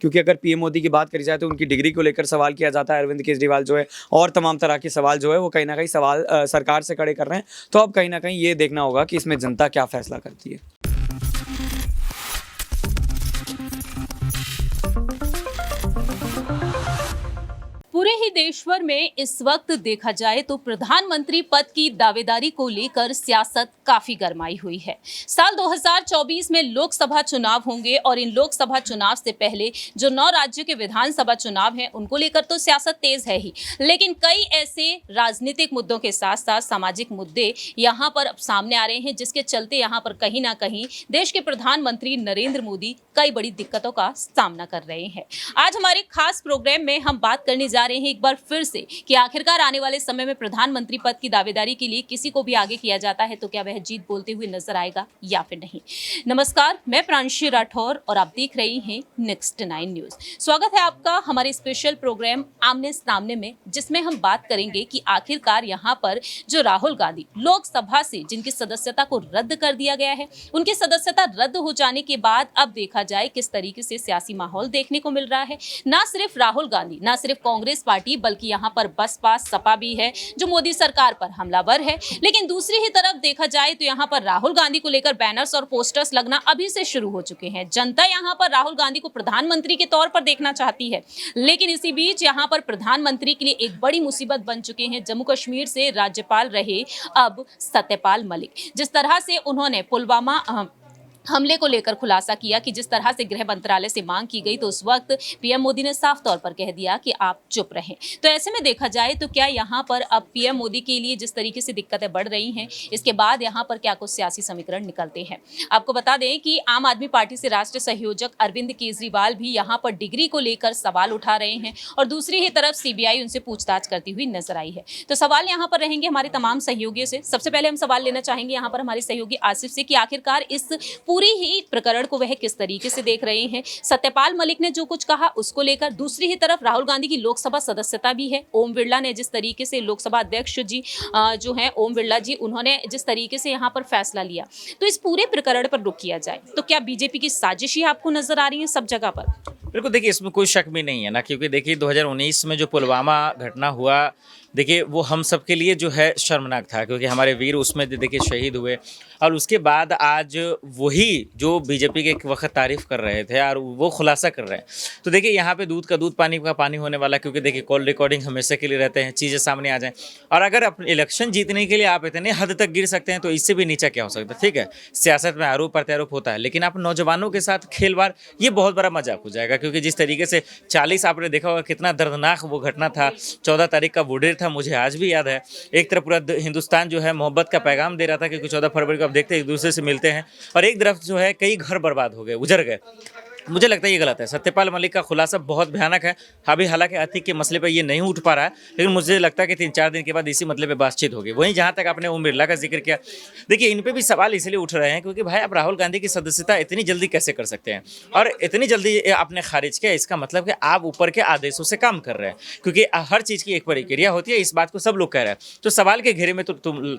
क्योंकि अगर पीएम मोदी की बात करी जाए तो उनकी डिग्री को लेकर सवाल किया जाता है, अरविंद केजरीवाल जो है, और तमाम तरह के सवाल जो है वो कहीं ना कहीं सवाल सरकार से खड़े कर रहे हैं। तो अब कहीं ना कहीं ये देखना होगा कि इसमें जनता क्या फैसला करती है। पूरे ही देशभर में इस वक्त देखा जाए तो प्रधानमंत्री पद की दावेदारी को लेकर सियासत काफी गरमाई हुई है। साल 2024 में लोकसभा चुनाव होंगे और इन लोकसभा चुनाव से पहले जो 9 राज्यों के विधानसभा चुनाव हैं उनको लेकर तो सियासत तेज है ही, लेकिन कई ऐसे राजनीतिक मुद्दों के साथ साथ सामाजिक मुद्दे यहाँ पर अब सामने आ रहे हैं, जिसके चलते यहाँ पर कहीं ना कहीं देश के प्रधानमंत्री नरेंद्र मोदी कई बड़ी दिक्कतों का सामना कर रहे हैं। आज हमारे खास प्रोग्राम में हम बात करने जा रहे हैं एक बार फिर से कि आखिरकार आने वाले समय में प्रधानमंत्री पद की दावेदारी के लिए किसी को भी आगे किया जाता है तो क्या वह जीत बोलते हुए नजर आएगा या फिर नहीं। नमस्कार, मैं प्रांशी राठौर और आप देख रही हैं नेक्स्ट 9 न्यूज। स्वागत है आपका हमारे स्पेशल प्रोग्राम आमने सामने में, जिसमें हम बात करेंगे कि आखिरकार यहाँ पर जो राहुल गांधी लोकसभा से जिनकी सदस्यता को रद्द कर दिया गया है, उनकी सदस्यता रद्द हो जाने के बाद अब देखा जाए किस तरीके से सियासी माहौल देखने को मिल रहा है। ना सिर्फ राहुल गांधी, ना सिर्फ कांग्रेस पार्टी, बल्कि यहाँ पर बसपा सपा भी है जो मोदी सरकार पर हमलावर है। लेकिन दूसरी ही तरफ देखा जाए तो यहाँ पर राहुल गांधी को लेकर बैनर्स और पोस्टर्स लगना अभी से शुरू हो चुके हैं। जनता यहाँ पर राहुल गांधी को प्रधानमंत्री के तौर पर देखना चाहती है, लेकिन इसी बीच यहाँ पर प्रधानमंत्री के लिए एक बड़ी मुसीबत बन चुके हैं जम्मू कश्मीर से राज्यपाल रहे अब सत्यपाल मलिक। जिस तरह से उन्होंने पुलवामा हमले को लेकर खुलासा किया कि जिस तरह से गृह मंत्रालय से मांग की गई, तो उस वक्त पीएम मोदी ने साफ तौर पर कह दिया कि आप चुप रहें। तो ऐसे में देखा जाए तो क्या यहाँ पर अब पीएम मोदी के लिए जिस तरीके से दिक्कतें बढ़ रही हैं, इसके बाद यहाँ पर क्या कुछ सियासी समीकरण निकलते हैं। आपको बता दें कि आम आदमी पार्टी से राष्ट्रीय संयोजक अरविंद केजरीवाल भी यहाँ पर डिग्री को लेकर सवाल उठा रहे हैं और दूसरी ही तरफ सीबीआई उनसे पूछताछ करती हुई नजर आई है। तो सवाल यहाँ पर रहेंगे हमारे तमाम सहयोगियों से। सबसे पहले हम सवाल लेना चाहेंगे यहाँ पर हमारे सहयोगी आसिफ से कि आखिरकार इस पूरी ही प्रकरण को वह किस तरीके से देख रहे हैं। सत्यपाल मलिक ने जो कुछ कहा उसको लेकर, दूसरी ही तरफ राहुल गांधी की लोकसभा सदस्यता भी है। ओम बिरला ने जिस तरीके से लोकसभा अध्यक्ष जी जो हैं ओम बिरला जी, उन्होंने जिस तरीके से यहाँ पर फैसला लिया, तो इस पूरे प्रकरण पर रुक किया जाए तो क्या बीजेपी की साजिश ही आपको नजर आ रही है सब जगह पर? बिल्कुल, देखिए इसमें कोई शक भी नहीं है ना, क्योंकि देखिए 2019 में जो पुलवामा घटना हुआ, देखिए वो हम सब के लिए जो है शर्मनाक था, क्योंकि हमारे वीर उसमें देखिए शहीद हुए। और उसके बाद आज वही जो बीजेपी के एक वक्त तारीफ कर रहे थे और वो खुलासा कर रहे हैं, तो देखिए यहाँ पे दूध का दूध पानी का पानी होने वाला, क्योंकि देखिए कॉल रिकॉर्डिंग हमेशा के लिए रहते हैं, चीज़ें सामने आ जाएं। और अगर अपने इलेक्शन जीतने के लिए आप इतने हद तक गिर सकते हैं तो इससे भी नीचा क्या हो सकता है। ठीक है, सियासत में आरोप प्रत्यारोप होता है, लेकिन आप नौजवानों के साथ खेलवाड़, ये बहुत बड़ा मजाक हो जाएगा। क्योंकि जिस तरीके से 40 आपने देखा होगा कितना दर्दनाक वो घटना था, 14 तारीख का वो डेट था, मुझे आज भी याद है। एक तरफ पूरा हिंदुस्तान जो है मोहब्बत का पैगाम दे रहा था, क्योंकि 14 फरवरी को आप देखते हैं एक दूसरे से मिलते हैं, और एक तरफ जो है कई घर बर्बाद हो गए, उजड़ गए। मुझे लगता है ये गलत है। सत्यपाल मलिक का खुलासा बहुत भयानक है। अभी हालांकि अतिक के मसले पर ये नहीं उठ पा रहा है, लेकिन मुझे लगता है कि 3-4 दिन के बाद इसी मतलब पे बातचीत होगी। वहीं जहाँ तक आपने ओम बिरला का जिक्र किया, देखिए इन पे भी सवाल इसलिए उठ रहे हैं क्योंकि भाई आप राहुल गांधी की सदस्यता इतनी जल्दी कैसे कर सकते हैं, और इतनी जल्दी आपने खारिज किया, इसका मतलब कि आप ऊपर के आदेशों से काम कर रहे हैं, क्योंकि हर चीज़ की एक प्रक्रिया होती है। इस बात को सब लोग कह रहे हैं, तो सवाल के घेरे में तो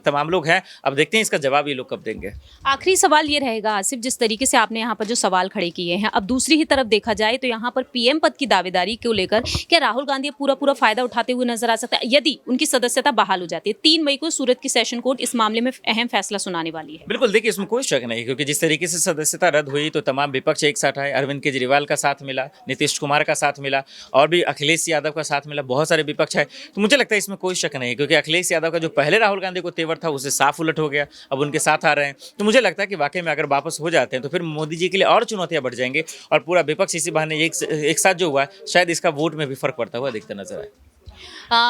तमाम लोग हैं। अब देखते हैं इसका जवाब ये लोग कब देंगे। आखिरी सवाल ये रहेगा आसिफ, जिस तरीके से आपने यहाँ पर जो सवाल खड़े किए हैं, अब दूसरी ही तरफ देखा जाए तो यहाँ पर पीएम पद की दावेदारी को लेकर क्या राहुल गांधी पूरा फायदा उठाते हुए नजर आ सकता है यदि उनकी सदस्यता बहाल हो जाती है? 3 मई को सूरत की सेशन कोर्ट इस मामले में अहम फैसला सुनाने वाली है। बिल्कुल, देखिए इसमें कोई शक नहीं, क्योंकि जिस तरीके से सदस्यता रद्द हुई तो तमाम विपक्ष एक साथ आए। अरविंद केजरीवाल का साथ मिला, नीतीश कुमार का साथ मिला, और भी अखिलेश यादव का साथ मिला, बहुत सारे विपक्ष है। तो मुझे लगता है इसमें कोई शक नहीं, क्योंकि अखिलेश यादव का जो पहले राहुल गांधी को तेवर था उसे साफ उलट हो गया, अब उनके साथ आ रहे हैं। तो मुझे लगता है कि वाकई में अगर वापस हो जाते हैं तो फिर मोदी जी के लिए और चुनौतियां बढ़ जाएंगे, और पूरा विपक्ष इसी बहाने एक साथ जो हुआ है, शायद इसका वोट में भी फर्क पड़ता हुआ दिखता नजर आए।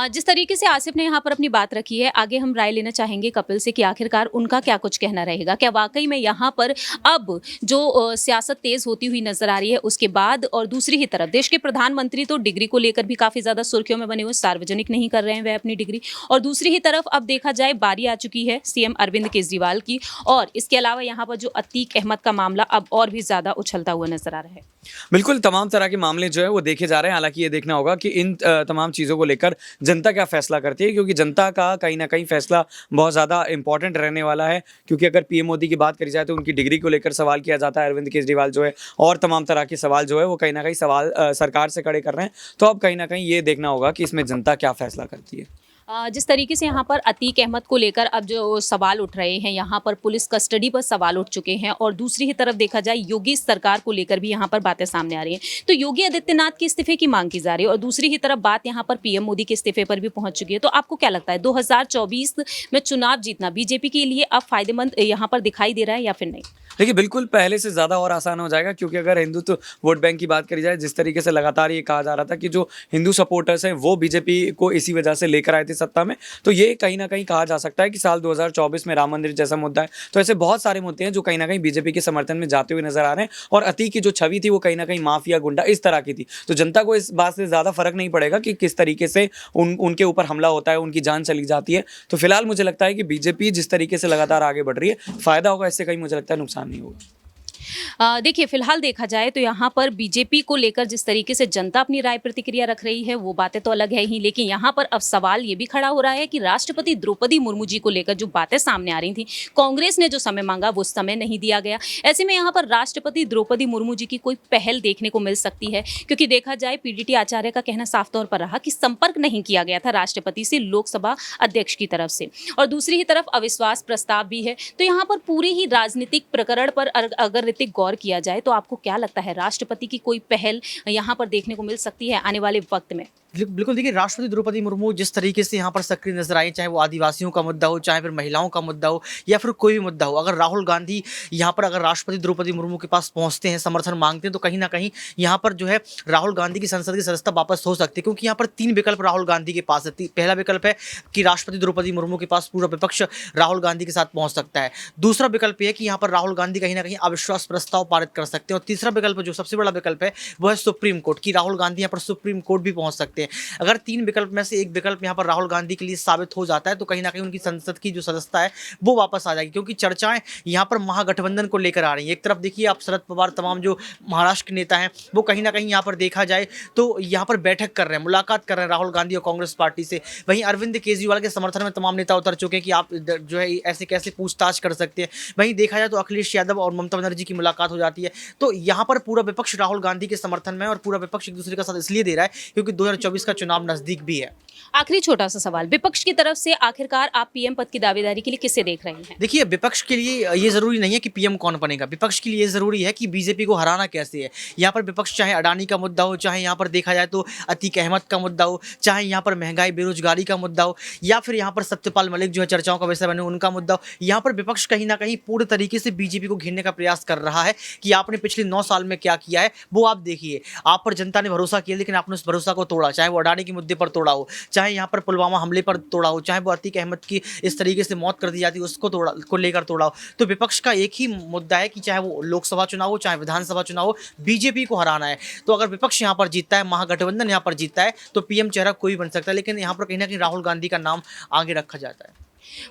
जिस तरीके से आसिफ ने यहाँ पर अपनी बात रखी है, आगे हम राय लेना चाहेंगे कपिल से कि आखिरकार उनका क्या कुछ कहना रहेगा। क्या वाकई में यहाँ पर अब जो सियासत तेज होती हुई नजर आ रही है उसके बाद, और दूसरी ही तरफ देश के प्रधानमंत्री तो डिग्री को लेकर भी काफी ज्यादा सुर्खियों में बने हुए, सार्वजनिक नहीं कर रहे हैं वह अपनी डिग्री, और दूसरी ही तरफ अब देखा जाए बारी आ चुकी है सीएम अरविंद केजरीवाल की, और इसके अलावा यहाँ पर जो अतीक अहमद का मामला अब और भी ज्यादा उछलता हुआ नजर आ रहा है। बिल्कुल, तमाम तरह के मामले जो है वो देखे जा रहे हैं। हालांकि ये देखना होगा कि इन तमाम चीज़ों को लेकर जनता क्या फैसला करती है, क्योंकि जनता का कहीं ना कहीं फैसला बहुत ज़्यादा इंपॉर्टेंट रहने वाला है। क्योंकि अगर पीएम मोदी की बात करी जाए तो उनकी डिग्री को लेकर सवाल किया जाता है अरविंद केजरीवाल जो है, और तमाम तरह के सवाल जो है वो कहीं ना कहीं सवाल सरकार से खड़े कर रहे हैं। तो अब कहीं ना कहीं ये देखना होगा कि इसमें जनता क्या फैसला करती है। जिस तरीके से यहाँ पर अतीक अहमद को लेकर अब जो सवाल उठ रहे हैं, यहाँ पर पुलिस कस्टडी पर सवाल उठ चुके हैं, और दूसरी ही तरफ देखा जाए योगी सरकार को लेकर भी यहाँ पर बातें सामने आ रही हैं। तो योगी आदित्यनाथ के इस्तीफे की मांग की जा रही है, और दूसरी ही तरफ बात यहाँ पर पीएम मोदी के इस्तीफे पर भी पहुंच चुकी है। तो आपको क्या लगता है 2024 में चुनाव जीतना बीजेपी के लिए अब फायदेमंद यहाँ पर दिखाई दे रहा है या फिर नहीं? देखिए, बिल्कुल पहले से ज़्यादा और आसान हो जाएगा, क्योंकि अगर हिंदुत्व वोट बैंक की बात करी जाए, जिस तरीके से लगातार ये कहा जा रहा था कि जो हिंदू सपोर्टर्स हैं वो बीजेपी को इसी वजह से लेकर आए थे सत्ता में, तो ये कहीं ना कहीं कहा जा सकता है कि साल 2024 में राम मंदिर जैसा मुद्दा है। तो ऐसे बहुत सारे मुद्दे हैं जो कहीं ना कहीं बीजेपी के समर्थन में जाते हुए नजर आ रहे हैं, और अतीक की जो छवि थी वो कहीं ना कहीं माफिया गुंडा इस तरह की थी। तो जनता को इस बात से ज़्यादा फर्क नहीं पड़ेगा कि किस तरीके से उनके ऊपर हमला होता है, उनकी जान चली जाती है। तो फिलहाल मुझे लगता है कि बीजेपी जिस तरीके से लगातार आगे बढ़ रही है, फायदा होगा इससे, कहीं मुझे लगता है नुकसान नहीं होगा। देखिए, फिलहाल देखा जाए तो यहाँ पर बीजेपी को लेकर जिस तरीके से जनता अपनी राय प्रतिक्रिया रख रही है वो बातें तो अलग है ही, लेकिन यहाँ पर अब सवाल ये भी खड़ा हो रहा है कि राष्ट्रपति द्रौपदी मुर्मू जी को लेकर जो बातें सामने आ रही थी, कांग्रेस ने जो समय मांगा वो समय नहीं दिया गया। ऐसे में यहाँ पर राष्ट्रपति द्रौपदी मुर्मू जी की कोई पहल देखने को मिल सकती है, क्योंकि देखा जाए पीडीटी आचार्य का कहना साफ तौर पर रहा कि संपर्क नहीं किया गया था राष्ट्रपति से लोकसभा अध्यक्ष की तरफ से, और दूसरी ही तरफ अविश्वास प्रस्ताव भी है। तो यहाँ पर पूरे ही राजनीतिक प्रकरण पर अगर ऋतिक गौर किया जाए तो आपको क्या लगता है राष्ट्रपति की कोई पहल यहाँ पर देखने को मिल सकती है आने वाले वक्त में? बिल्कुल, देखिए राष्ट्रपति द्रौपदी मुर्मू जिस तरीके से यहाँ पर सक्रिय नजर आई, चाहे वो आदिवासियों का मुद्दा हो, चाहे फिर महिलाओं का मुद्दा हो, या फिर कोई भी मुद्दा हो, अगर राहुल गांधी यहाँ पर अगर राष्ट्रपति द्रौपदी मुर्मू के पास पहुँचते हैं, समर्थन मांगते हैं, तो कहीं ना कहीं यहाँ पर जो है राहुल गांधी की संसद की सदस्यता वापस हो सकती है। क्योंकि यहाँ पर 3 विकल्प राहुल गांधी के पास है। पहला विकल्प है कि राष्ट्रपति द्रौपदी मुर्मू के पास पूरा विपक्ष राहुल गांधी के साथ पहुँच सकता है। दूसरा विकल्प यह है कि यहाँ पर राहुल गांधी कहीं ना कहीं अविश्वास प्रस्ताव पारित कर सकते हैं। और तीसरा विकल्प, जो सबसे बड़ा विकल्प है, वो है सुप्रीम कोर्ट, कि राहुल गांधी यहाँ पर सुप्रीम कोर्ट भी पहुँच सकते हैं। अगर 3 विकल्प में से एक विकल्प यहाँ पर राहुल गांधी के लिए साबित हो जाता है, तो कहीं ना कहीं उनकी संसद की जो सदस्यता है वो वापस आ जाएगी। क्योंकि चर्चाएं यहाँ पर महागठबंधन को लेकर आ रही हैं। एक तरफ देखिए आप शरद पवार, तमाम जो महाराष्ट्र के नेता हैं, वो कहीं ना कहीं यहाँ पर देखा जाए तो यहाँ पर बैठक कर रहे हैं, मुलाकात कर रहे हैं राहुल गांधी और कांग्रेस पार्टी से। वहीं अरविंद केजरीवाल के समर्थन में तमाम नेता उतर चुके हैं कि आप जो है ऐसे कैसे पूछताछ कर सकते हैं। वहीं देखा जाए तो अखिलेश यादव और ममता बनर्जी की मुलाकात हो जाती है। तो यहाँ पर पूरा विपक्ष राहुल गांधी के समर्थन में, और पूरा विपक्ष एक दूसरे का साथ इसलिए दे रहा है क्योंकि 2024 का चुनाव नजदीक भी है। आखिरी छोटा सा सवाल, विपक्ष की तरफ से आखिरकार आप पीएम पद की दावेदारी के लिए किसे देख रहे हैं? देखिए, विपक्ष के लिए ये जरूरी नहीं है कि पीएम कौन बनेगा। विपक्ष के लिए ये जरूरी है कि बीजेपी को हराना कैसे है। यहाँ पर विपक्ष चाहे अडानी का मुद्दा हो, चाहे यहाँ पर देखा जाए तो अतीक अहमद का मुद्दा हो, चाहे यहाँ पर महंगाई बेरोजगारी का मुद्दा हो, या फिर यहाँ पर सत्यपाल मलिक जो है चर्चाओं का विषय बने उनका मुद्दा हो, यहाँ पर विपक्ष कहीं ना कहीं पूरे तरीके से बीजेपी को घेरने का प्रयास कर रहा है कि आपने पिछले 9 साल में क्या किया है वो आप देखिए। आप पर जनता ने भरोसा किया, लेकिन आपने उस भरोसा को तोड़ा, चाहे वो अडानी के मुद्दे पर तोड़ा हो, चाहे यहाँ पर पुलवामा हमले पर तोड़ा हो, चाहे वो अतीक अहमद की इस तरीके से मौत कर दी जाती उसको लेकर तोड़ा हो। तो विपक्ष का एक ही मुद्दा है कि चाहे वो लोकसभा चुनाव हो, चाहे विधानसभा चुनाव हो, बीजेपी को हराना है। तो अगर विपक्ष यहाँ पर जीतता है, महागठबंधन यहाँ पर जीतता है, तो पीएम चेहरा कोई बन सकता है, लेकिन यहाँ पर कहीं ना कहीं राहुल गांधी का नाम आगे रखा जाता है।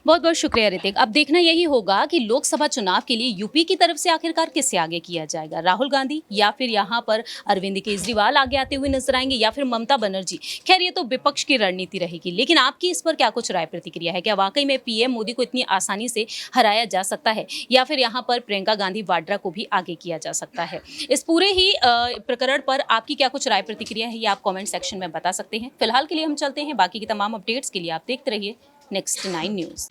बहुत बहुत शुक्रिया ऋतिक। अब देखना यही होगा कि लोकसभा चुनाव के लिए यूपी की तरफ से आखिरकार किससे आगे किया जाएगा, राहुल गांधी या फिर यहाँ पर अरविंद केजरीवाल आगे आते हुए नजर आएंगे, या फिर ममता बनर्जी। खैर, ये तो विपक्ष की रणनीति रहेगी, लेकिन आपकी इस पर क्या कुछ राय प्रतिक्रिया है? क्या वाकई में पीएम मोदी को इतनी आसानी से हराया जा सकता है, या फिर यहाँ पर प्रियंका गांधी वाड्रा को भी आगे किया जा सकता है? इस पूरे ही प्रकरण पर आपकी क्या कुछ राय प्रतिक्रिया है, ये आप कॉमेंट सेक्शन में बता सकते हैं। फिलहाल के लिए हम चलते हैं, बाकी की तमाम अपडेट्स के लिए आप देखते रहिए Next 9 News।